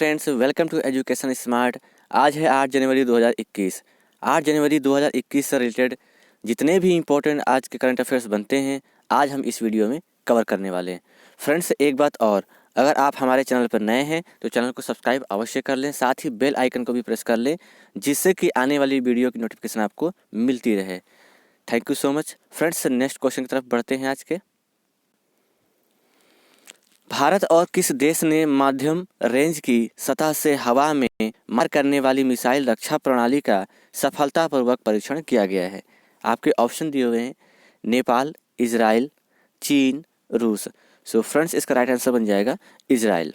Friends, welcome to education smart. आज है 8 जनवरी 2021। 8 जनवरी 2021 से रिलेटेड जितने भी इम्पोर्टेंट आज के करंट अफेयर्स बनते हैं आज हम इस वीडियो में कवर करने वाले हैं। फ्रेंड्स, एक बात और, अगर आप हमारे चैनल पर नए हैं तो चैनल को सब्सक्राइब अवश्य कर लें, साथ ही बेल आइकन को भी प्रेस कर लें जिससे कि आने वाली वीडियो की नोटिफिकेशन आपको मिलती रहे। Thank you so much. Friends, next question की तरफ बढ़ते हैं आज के। भारत और किस देश ने मध्यम रेंज की सतह से हवा में मार करने वाली मिसाइल रक्षा प्रणाली का सफलतापूर्वक परीक्षण किया गया है? आपके ऑप्शन दिए हुए हैं नेपाल, इजराइल, चीन, रूस। सो फ्रेंड्स, इसका राइट आंसर बन जाएगा इजराइल।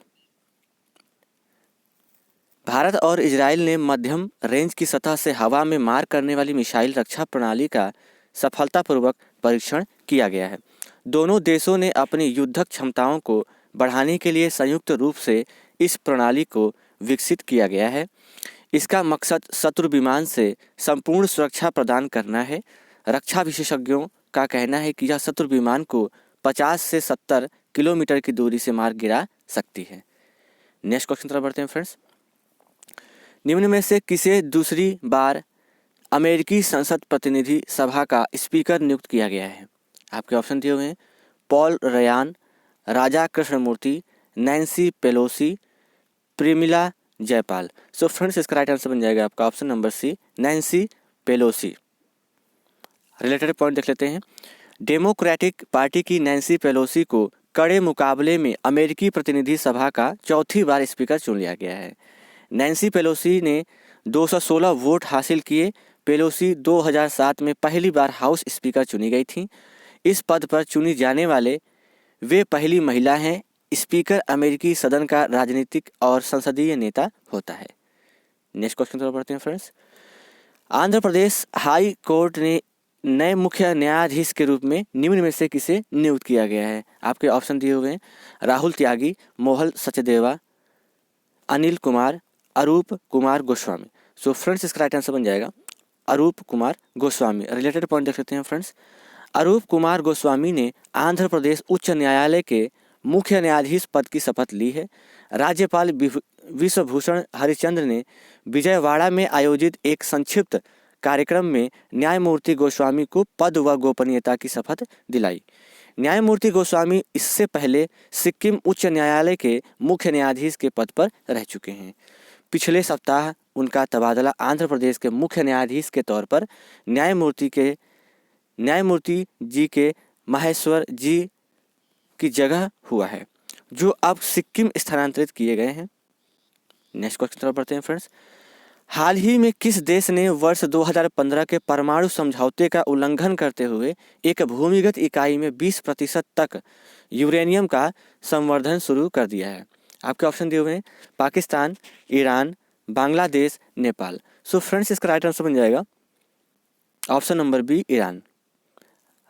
भारत और इजराइल ने मध्यम रेंज की सतह से हवा में मार करने वाली मिसाइल रक्षा प्रणाली का सफलतापूर्वक परीक्षण किया गया है। दोनों देशों ने अपनी युद्धक क्षमताओं को बढ़ाने के लिए संयुक्त रूप से इस प्रणाली को विकसित किया गया है। इसका मकसद शत्रु विमान से संपूर्ण सुरक्षा प्रदान करना है। रक्षा विशेषज्ञों का कहना है कि यह शत्रु विमान को 50 से 70 किलोमीटर की दूरी से मार गिरा सकती है। नेक्स्ट क्वेश्चन तरफ बढ़ते हैं फ्रेंड्स। निम्न में से किसे दूसरी बार अमेरिकी संसद प्रतिनिधि सभा का स्पीकर नियुक्त किया गया है? आपके ऑप्शन दिए हुए हैं Paul Ryan, Raja Krishnamoorthi, Nancy Pelosi, Pramila Jayapal. So friends, इसका राइट आंसर बन जाएगा आपका option number C, Nancy Pelosi. Related point देख लेते हैं। डेमोक्रेटिक पार्टी की नैन्सी पेलोसी को कड़े मुकाबले में अमेरिकी प्रतिनिधि सभा का चौथी बार स्पीकर चुन लिया गया है। नैन्सी पेलोसी ने 216 वोट हासिल किए। पेलोसी 2007 में पहली बार हाउस स्पीकर चुनी गई थी। इस पद पर चुनी जाने वाले वे पहली महिला हैं। स्पीकर अमेरिकी सदन का राजनीतिक और संसदीय नेता होता है। नेक्स्ट क्वेश्चन तरफ बढ़ते हैं friends. Andhra Pradesh high court ने नए मुख्य न्यायाधीश के रूप में निम्न में से किसे नियुक्त किया गया है? आपके ऑप्शन दिए हुए हैं राहुल त्यागी, मोहल सचदेवा, अनिल कुमार, अरूप कुमार गोस्वामी। सो फ्रेंड्स, इसका राइट आंसर बन जाएगा अरूप कुमार गोस्वामी। रिलेटेड पॉइंट देख लेते हैं फ्रेंड्स। अरूप कुमार गोस्वामी ने आंध्र प्रदेश उच्च न्यायालय के मुख्य न्यायाधीश पद की शपथ ली है। राज्यपाल विश्वभूषण हरिचंद्र ने विजयवाड़ा में आयोजित एक संक्षिप्त कार्यक्रम में न्यायमूर्ति गोस्वामी को पद व गोपनीयता की शपथ दिलाई। न्यायमूर्ति गोस्वामी इससे पहले सिक्किम उच्च न्यायालय के मुख्य न्यायाधीश के पद पर रह चुके हैं। पिछले सप्ताह उनका तबादला आंध्र प्रदेश के मुख्य न्यायाधीश के तौर पर न्यायमूर्ति जी के माहेश्वर जी की जगह हुआ है, जो अब सिक्किम स्थानांतरित किए गए हैं। नेक्स्ट क्वेश्चन तरफ बढ़ते हैं फ्रेंड्स। हाल ही में किस देश ने वर्ष 2015 के परमाणु समझौते का उल्लंघन करते हुए एक भूमिगत इकाई में 20% तक यूरेनियम का संवर्धन शुरू कर दिया है? आपके ऑप्शन दिए हुए हैं Pakistan, Iran, Bangladesh, Nepal. So friends, इसका राइट आंसर बन जाएगा option number B, Iran.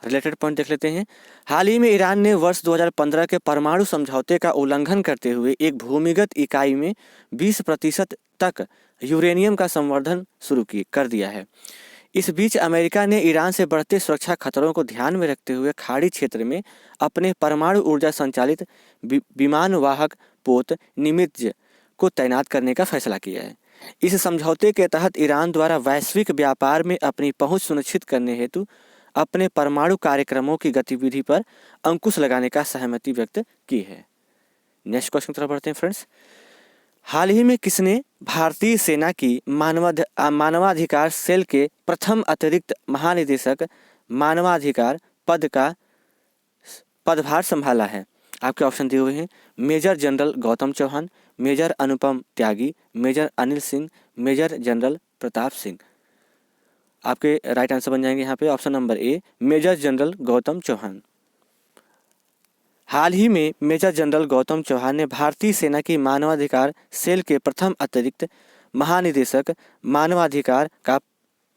Related point देख लेते हैं। हाल ही में ईरान ने वर्ष 2015 के परमाणु समझौते का उल्लंघन करते हुए एक भूमिगत इकाई में 20% तक यूरेनियम का संवर्धन शुरू कर दिया है। इस बीच अमेरिका ने ईरान से बढ़ते सुरक्षा खतरों को ध्यान में रखते हुए खाड़ी क्षेत्र में अपने परमाणु ऊर्जा संचालित विमान वाहक पोत निमित्ज को तैनात करने का फैसला किया है। इस समझौते के तहत ईरान द्वारा वैश्विक व्यापार में अपनी पहुंच सुनिश्चित करने हेतु अपने परमाणु कार्यक्रमों की गतिविधि पर अंकुश लगाने का सहमति व्यक्त की है। नेक्स्ट क्वेश्चन तरफ बढ़ते हैं फ्रेंड्स। हाल ही में किसने भारतीय सेना की मानवाधिकार सेल के प्रथम अतिरिक्त महानिदेशक मानवाधिकार पद का पदभार संभाला है? आपके ऑप्शन दिए हुए हैं major general Gautam Chauhan, major Anupam Tyagi, major Anil Singh, major general Pratap Singh. आपके राइट आंसर बन जाएंगे यहाँ पे option number A, major general Gautam Chauhan. हाल ही में मेजर जनरल गौतम चौहान ने भारतीय सेना की मानवाधिकार सेल के प्रथम अतिरिक्त महानिदेशक मानवाधिकार का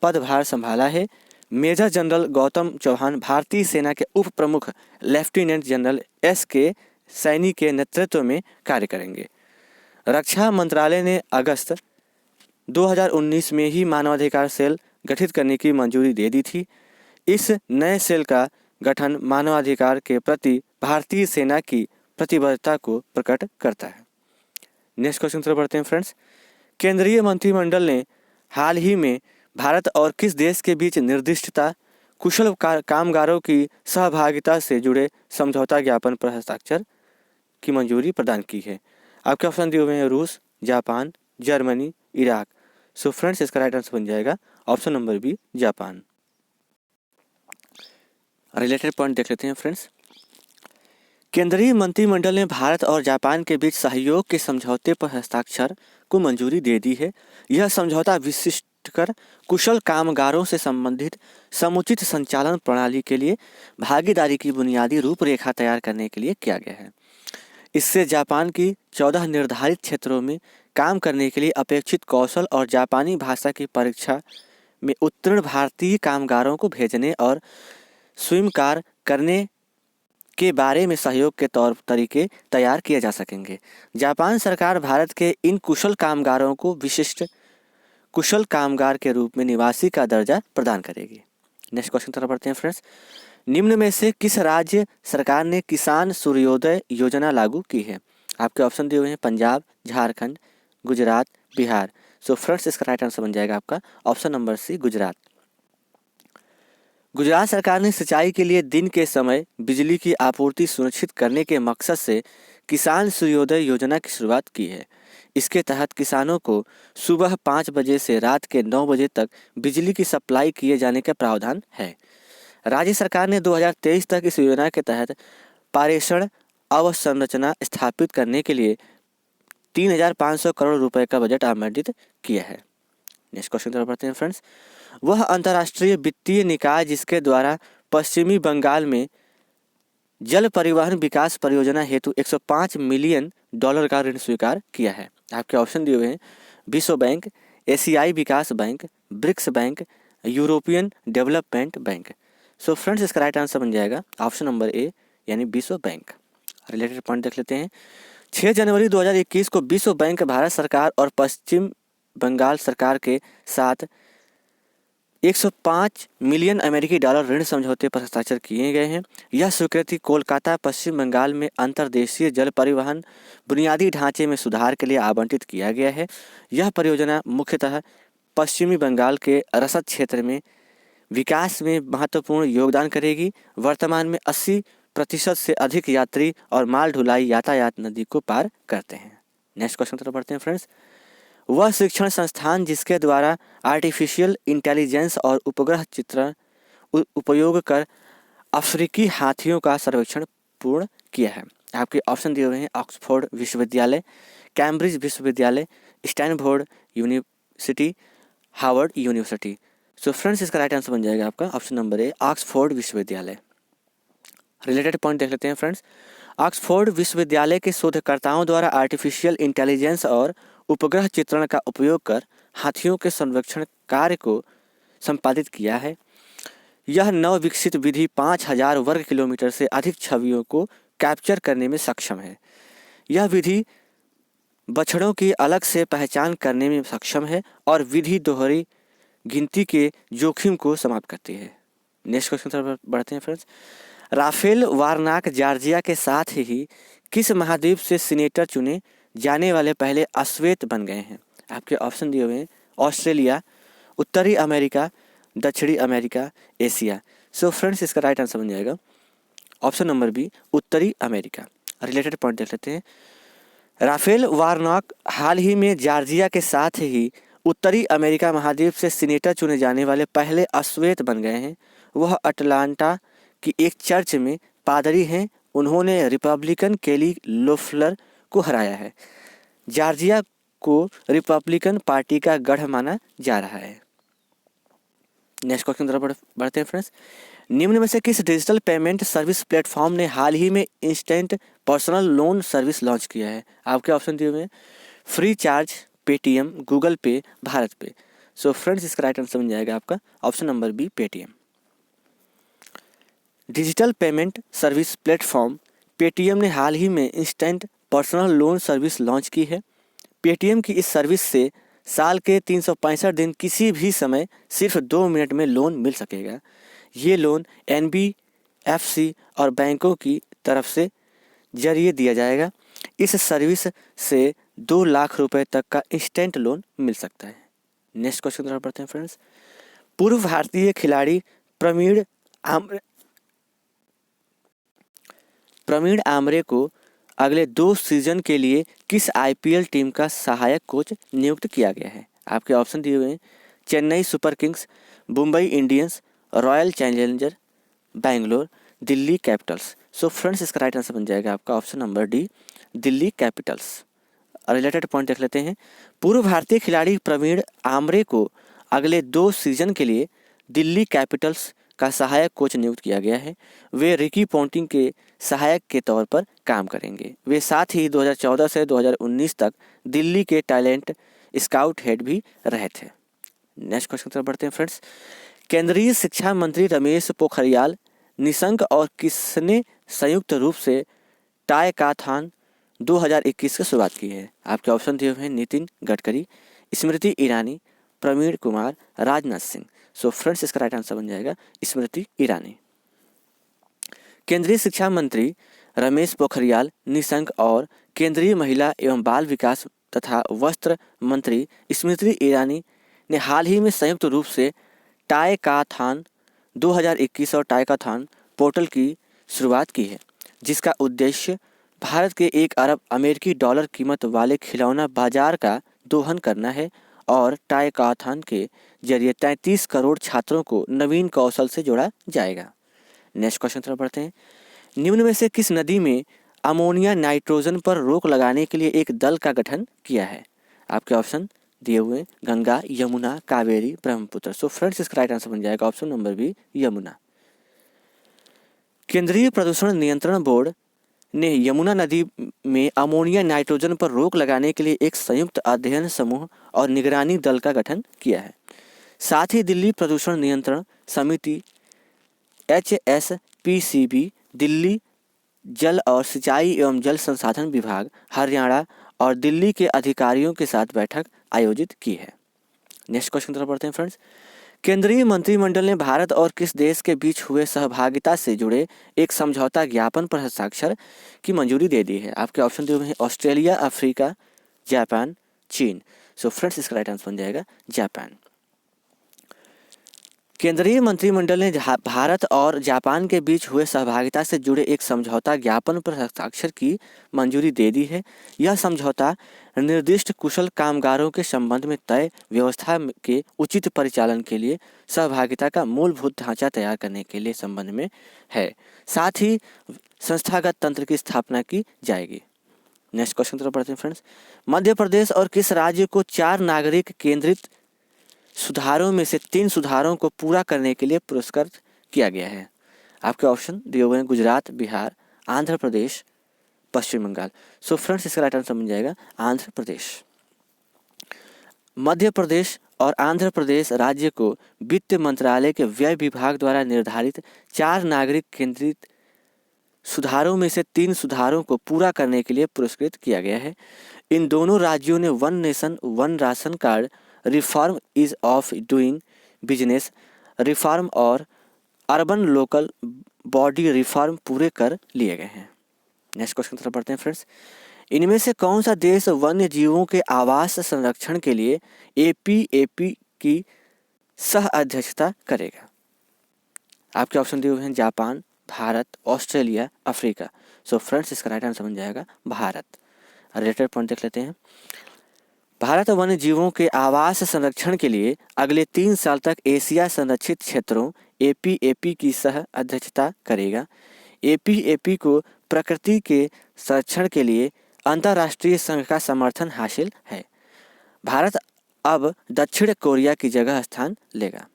पदभार संभाला है। मेजर जनरल गौतम चौहान भारतीय सेना के उप प्रमुख लेफ्टिनेंट जनरल के सैनी के नेतृत्व में कार्य करेंगे। रक्षा मंत्रालय ने अगस्त 2019 में ही मानवाधिकार सेल गठित करने की मंजूरी दे दी थी। इस नए सेल का गठन मानवाधिकार के प्रति भारतीय सेना की प्रतिबद्धता को प्रकट करता है। नेक्स्ट क्वेश्चन तरफ बढ़ते हैं फ्रेंड्स। केंद्रीय मंत्रिमंडल ने हाल ही में भारत और किस देश के बीच निर्दिष्टता कुशल कामगारों की सहभागिता से जुड़े समझौता ज्ञापन पर हस्ताक्षर की मंजूरी प्रदान की है? आपके ऑप्शन दिए हुए हैं रूस, Japan, Germany, Iraq. So friends इसका राइट आंसर बन जाएगा option number B, Japan. Related point देख लेते हैं फ्रेंड्स। केंद्रीय मंत्रिमंडल ने भारत और जापान के बीच सहयोग के समझौते पर हस्ताक्षर को मंजूरी दे दी है। यह समझौता विशिष्ट कर कुशल कामगारों से संबंधित समुचित संचालन प्रणाली के लिए भागीदारी की बुनियादी रूपरेखा तैयार करने के लिए किया गया है। इससे जापान की 14 निर्धारित क्षेत्रों में काम करने के लिए अपेक्षित कौशल और जापानी भाषा की परीक्षा में उत्तीर्ण भारतीय कामगारों को भेजने और स्वीकार करने के बारे में सहयोग के तौर तरीके तैयार किए जा सकेंगे। जापान सरकार भारत के इन कुशल कामगारों को विशिष्ट कुशल कामगार के रूप में निवासी का दर्जा प्रदान करेगी। नेक्स्ट क्वेश्चन तरफ बढ़ते हैं फ्रेंड्स। निम्न में से किस राज्य सरकार ने किसान सूर्योदय योजना लागू की है? आपके ऑप्शन दिए हुए हैं पंजाब, झारखंड, गुजरात, बिहार। सो फ्रेंड्स इसका राइट आंसर बन जाएगा आपका option number C, Gujarat. Gujarat सरकार ने सिंचाई के लिए दिन के समय बिजली की आपूर्ति सुनिश्चित करने के मकसद से किसान सूर्योदय योजना की शुरुआत की है। इसके तहत किसानों को सुबह 5 बजे से रात के 9 बजे तक बिजली की सप्लाई किए जाने का प्रावधान है। राज्य सरकार ने 2023 तक इस योजना के तहत पारेषण अवसंरचना स्थापित करने के लिए 3,500 करोड़ रुपए का बजट आवंटित किया है। नेक्स्ट क्वेश्चन तरफ बढ़ते हैं फ्रेंड्स। वह अंतर्राष्ट्रीय वित्तीय निकाय जिसके द्वारा पश्चिमी बंगाल में जल परिवहन विकास परियोजना हेतु $105 मिलियन का ऋण स्वीकार किया है? आपके ऑप्शन दिए हुए हैं विश्व बैंक, एशियाई विकास bank, BRICS bank, European development bank. So friends इसका राइट आंसर बन जाएगा ऑप्शन नंबर ए, यानी विश्व बैंक। रिलेटेड पॉइंट देख लेते हैं। 6 जनवरी 2021 को विश्व बैंक भारत सरकार और पश्चिम बंगाल सरकार के साथ $105 मिलियन अमेरिकी ऋण समझौते पर हस्ताक्षर किए गए हैं। यह स्वीकृति कोलकाता, पश्चिम बंगाल में अंतर्देशीय जल परिवहन बुनियादी ढांचे में सुधार के लिए आवंटित किया गया है। यह परियोजना मुख्यतः पश्चिमी बंगाल के रसद क्षेत्र में विकास में महत्वपूर्ण योगदान करेगी। वर्तमान में 80% से अधिक यात्री और माल ढुलाई यातायात नदी को पार करते हैं। नेक्स्ट क्वेश्चन तरफ बढ़ते हैं फ्रेंड्स। वह शिक्षण संस्थान जिसके द्वारा आर्टिफिशियल इंटेलिजेंस और उपग्रह चित्रण उपयोग कर अफ्रीकी हाथियों का सर्वेक्षण पूर्ण किया है? आपके ऑप्शन दिए हुए हैं ऑक्सफोर्ड विश्वविद्यालय, कैम्ब्रिज विश्वविद्यालय, स्टैनफोर्ड यूनिवर्सिटी, हार्वर्ड यूनिवर्सिटी। सो फ्रेंड्स इसका राइट आंसर बन जाएगा आपका ऑप्शन नंबर ए, ऑक्सफोर्ड विश्वविद्यालय। रिलेटेड पॉइंट देख लेते हैं फ्रेंड्स। ऑक्सफोर्ड विश्वविद्यालय के शोधकर्ताओं द्वारा आर्टिफिशियल इंटेलिजेंस और उपग्रह चित्रण का उपयोग कर हाथियों के संरक्षण कार्य को संपादित किया है। यह नव विकसित विधि 5000 वर्ग किलोमीटर से अधिक छवियों को कैप्चर करने में सक्षम है। यह विधि बछड़ों की अलग से पहचान करने में सक्षम है और विधि दोहरी गिनती के जोखिम को समाप्त करती है। नेक्स्ट क्वेश्चन तरफ बढ़ते हैं फ्रेंड्स। राफेल वारनाक जॉर्जिया के साथ ही किस महाद्वीप से सीनेटर चुने जाने वाले पहले अश्वेत बन गए हैं? आपके ऑप्शन दिए हुए हैं ऑस्ट्रेलिया, उत्तरी अमेरिका, दक्षिणी अमेरिका, एशिया। सो फ्रेंड्स इसका राइट आंसर बन जाएगा ऑप्शन नंबर बी, उत्तरी अमेरिका। रिलेटेड पॉइंट देख लेते हैं। राफेल वारनॉक हाल ही में जॉर्जिया के साथ ही उत्तरी अमेरिका महाद्वीप से सीनेटर चुने जाने वाले पहले अश्वेत बन गए हैं। वह अटलांटा की एक चर्च में पादरी हैं। उन्होंने रिपब्लिकन केली लोफलर को हराया है। जॉर्जिया को रिपब्लिकन पार्टी का गढ़ माना जा रहा है। नेक्स्ट क्वेश्चन तरफ बढ़ते हैं फ्रेंड्स। निम्न में से किस डिजिटल पेमेंट सर्विस प्लेटफॉर्म ने हाल ही में instant personal loan service launch किया है? आपके ऑप्शन दिए हुए हैं free charge, Paytm, Google pay, BharatPe. So friends इसका राइट आंसर बन जाएगा आपका option number B, Paytm. Digital payment service platform Paytm ने हाल ही में instant personal loan service launch की है। पेटीएम की इस सर्विस से साल के 365 दिन किसी भी समय सिर्फ 2 मिनट में लोन मिल सकेगा। ये लोन एनबीएफसी और बैंकों की तरफ से जरिए दिया जाएगा। इस सर्विस से 2 लाख रुपए तक का इंस्टेंट लोन मिल सकता है। नेक्स्ट क्वेश्चन की तरफ बढ़ते हैं फ्रेंड्स। पूर्व भारतीय खिलाड़ी प्रवीण आमरे को अगले 2 सीजन के लिए किस आईपीएल टीम का सहायक कोच नियुक्त किया गया है? आपके ऑप्शन दिए हुए हैं Chennai super Kings, Mumbai Indians, royal challenger Bangalore, Delhi Capitals. सो फ्रेंड्स इसका राइट आंसर बन जाएगा आपका option number D, Delhi Capitals. Related point देख लेते हैं। पूर्व भारतीय खिलाड़ी प्रवीण आमरे को अगले 2 सीजन के लिए दिल्ली कैपिटल्स का सहायक कोच नियुक्त किया गया है। वे रिकी पॉन्टिंग के सहायक के तौर पर काम करेंगे। वे साथ ही 2014 से 2019 तक दिल्ली के टैलेंट स्काउट हेड भी रहे थे। नेक्स्ट क्वेश्चन तरफ बढ़ते हैं फ्रेंड्स। केंद्रीय शिक्षा मंत्री रमेश पोखरियाल निशंक और किसने संयुक्त रूप से टाइकाथॉन 2021 की शुरुआत की है? आपके ऑप्शन दिए हुए हैं नितिन गडकरी, स्मृति ईरानी, प्रवीण कुमार, राजनाथ सिंह। सो फ्रेंड्स इसका राइट आंसर बन जाएगा स्मृति ईरानी। केंद्रीय शिक्षा मंत्री रमेश पोखरियाल निशंक और केंद्रीय महिला एवं बाल विकास तथा वस्त्र मंत्री स्मृति ईरानी ने हाल ही में संयुक्त रूप से टाइकाथॉन 2021 और टाइकाथॉन पोर्टल की शुरुआत की है, जिसका उद्देश्य भारत के 1 अरब अमेरिकी डॉलर कीमत वाले खिलौना बाजार का दोहन करना है और टाइकाथॉन के जरिए 33 करोड़ छात्रों को नवीन कौशल से जोड़ा जाएगा। नेक्स्ट क्वेश्चन तरफ बढ़ते हैं। निम्न में से किस नदी में अमोनिया नाइट्रोजन पर रोक लगाने के लिए एक दल का गठन किया है? आपके ऑप्शन दिए हुए गंगा, यमुना, कावेरी, ब्रह्मपुत्र। सो फ्रेंड्स इसका राइट आंसर बन जाएगा ऑप्शन नंबर बी, यमुना। केंद्रीय प्रदूषण नियंत्रण बोर्ड ने यमुना नदी में अमोनिया नाइट्रोजन पर रोक लगाने के लिए एक संयुक्त अध्ययन समूह और निगरानी दल का गठन किया है। साथ ही दिल्ली प्रदूषण नियंत्रण समिति HSPCB, दिल्ली जल और सिंचाई एवं जल संसाधन विभाग, हरियाणा और दिल्ली के अधिकारियों के साथ बैठक आयोजित की है। नेक्स्ट क्वेश्चन तरफ बढ़ते हैं फ्रेंड्स। केंद्रीय मंत्रिमंडल ने भारत और किस देश के बीच हुए सहभागिता से जुड़े एक समझौता ज्ञापन पर हस्ताक्षर की मंजूरी दे दी है? आपके ऑप्शन दिए हुए हैं ऑस्ट्रेलिया, अफ्रीका, जापान, चीन। सो फ्रेंड्स इसका राइट आंसर बन जाएगा जापान। केंद्रीय मंत्रिमंडल ने भारत और जापान के बीच हुए सहभागिता से जुड़े एक समझौता ज्ञापन पर हस्ताक्षर की मंजूरी दे दी है। यह समझौता निर्दिष्ट कुशल कामगारों के संबंध में तय व्यवस्था के उचित परिचालन के लिए सहभागिता का मूलभूत ढांचा तैयार करने के लिए संबंध में है। साथ ही संस्थागत तंत्र की स्थापना की जाएगी। नेक्स्ट क्वेश्चन तरफ बढ़ते हैं फ्रेंड्स। मध्य प्रदेश और किस राज्य को 4 नागरिक केंद्रित सुधारों में से 3 सुधारों को पूरा करने के लिए पुरस्कृत किया गया है? आपके ऑप्शन दिए हुए हैं गुजरात, बिहार, आंध्र प्रदेश, पश्चिम बंगाल। सो फ्रेंड्स इसका राइट आंसर बन जाएगा आंध्र प्रदेश। मध्य प्रदेश और आंध्र प्रदेश राज्य को वित्त मंत्रालय के व्यय विभाग द्वारा निर्धारित 4 नागरिक केंद्रित सुधारों में से 3 सुधारों को पूरा करने के लिए पुरस्कृत किया गया है। इन दोनों राज्यों ने one nation one ration card reform, is of doing business reform और अर्बन लोकल बॉडी रिफॉर्म पूरे कर लिए गए हैं। नेक्स्ट क्वेश्चन तरफ बढ़ते हैं फ्रेंड्स। इनमें से कौन सा देश वन्य जीवों के आवास संरक्षण के लिए APAP की सह अध्यक्षता करेगा? आपके ऑप्शन दिए हुए हैं जापान, भारत, ऑस्ट्रेलिया, अफ्रीका। सो फ्रेंड्स इसका राइट आंसर बन जाएगा भारत। रिलेटेड पॉइंट देख लेते हैं। भारत वन्य जीवों के आवास संरक्षण के लिए अगले 3 साल तक एशिया संरक्षित क्षेत्रों APAP की सह अध्यक्षता करेगा। APAP को प्रकृति के संरक्षण के लिए अंतर्राष्ट्रीय संघ का समर्थन हासिल है। भारत अब दक्षिण कोरिया की जगह स्थान लेगा।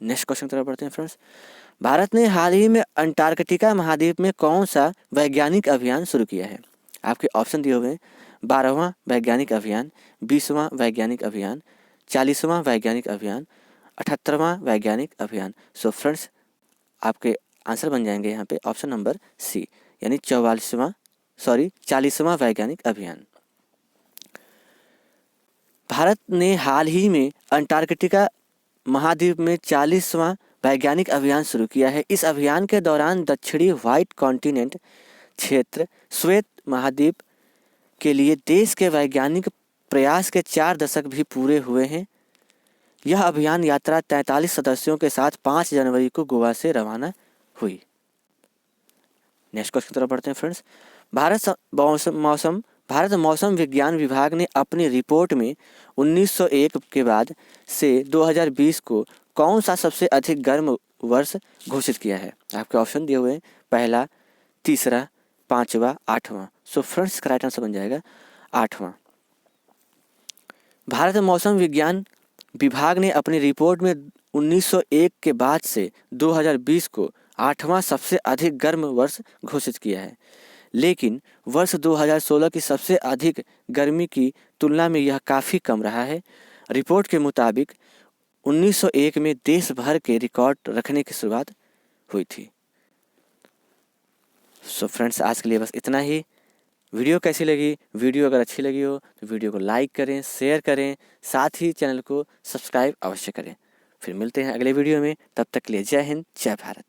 नेक्स्ट क्वेश्चन तरफ बढ़ते हैं फ्रेंड्स। भारत ने हाल ही में अंटार्कटिका महाद्वीप में कौन सा वैज्ञानिक अभियान शुरू किया है? आपके ऑप्शन दिए हुए हैं 12वां वैज्ञानिक अभियान, 20वां वैज्ञानिक अभियान, 40वां वैज्ञानिक अभियान, 78वां वैज्ञानिक अभियान। सो फ्रेंड्स आपके आंसर बन जाएंगे यहाँ पे ऑप्शन नंबर सी, यानी 40वां वैज्ञानिक अभियान। भारत ने हाल ही में अंटार्कटिका महाद्वीप में 40वां वैज्ञानिक अभियान शुरू किया है। इस अभियान के दौरान दक्षिणी व्हाइट कॉन्टिनेंट क्षेत्र, श्वेत महाद्वीप, के लिए देश के वैज्ञानिक प्रयास के 4 दशक भी पूरे हुए हैं। यह अभियान यात्रा 43 सदस्यों के साथ 5 जनवरी को गोवा से रवाना हुई। नेक्स्ट क्वेश्चन की तरफ बढ़ते हैं फ्रेंड्स। भारत मौसम विज्ञान विभाग ने अपनी रिपोर्ट में 1901 के बाद से 2020 को कौन सा सबसे अधिक गर्म वर्ष घोषित किया है? आपके ऑप्शन दिए हुए हैं, पहला, तीसरा, पांचवा, आठवां। सो फ्रेंड्स का राइट आंसर बन जाएगा आठवां। भारत मौसम विज्ञान विभाग ने अपनी रिपोर्ट में 1901 के बाद से 2020 को आठवां सबसे अधिक गर्म वर्ष घोषित किया है, लेकिन वर्ष 2016 की सबसे अधिक गर्मी की तुलना में यह काफ़ी कम रहा है। रिपोर्ट के मुताबिक 1901 में देश भर के रिकॉर्ड रखने की शुरुआत हुई थी। सो फ्रेंड्स आज के लिए बस इतना ही। वीडियो कैसी लगी? वीडियो अगर अच्छी लगी हो तो वीडियो को लाइक करें, शेयर करें, साथ ही चैनल को सब्सक्राइब अवश्य करें। फिर मिलते हैं अगले वीडियो में, तब तक के लिए जय हिंद, जय भारत।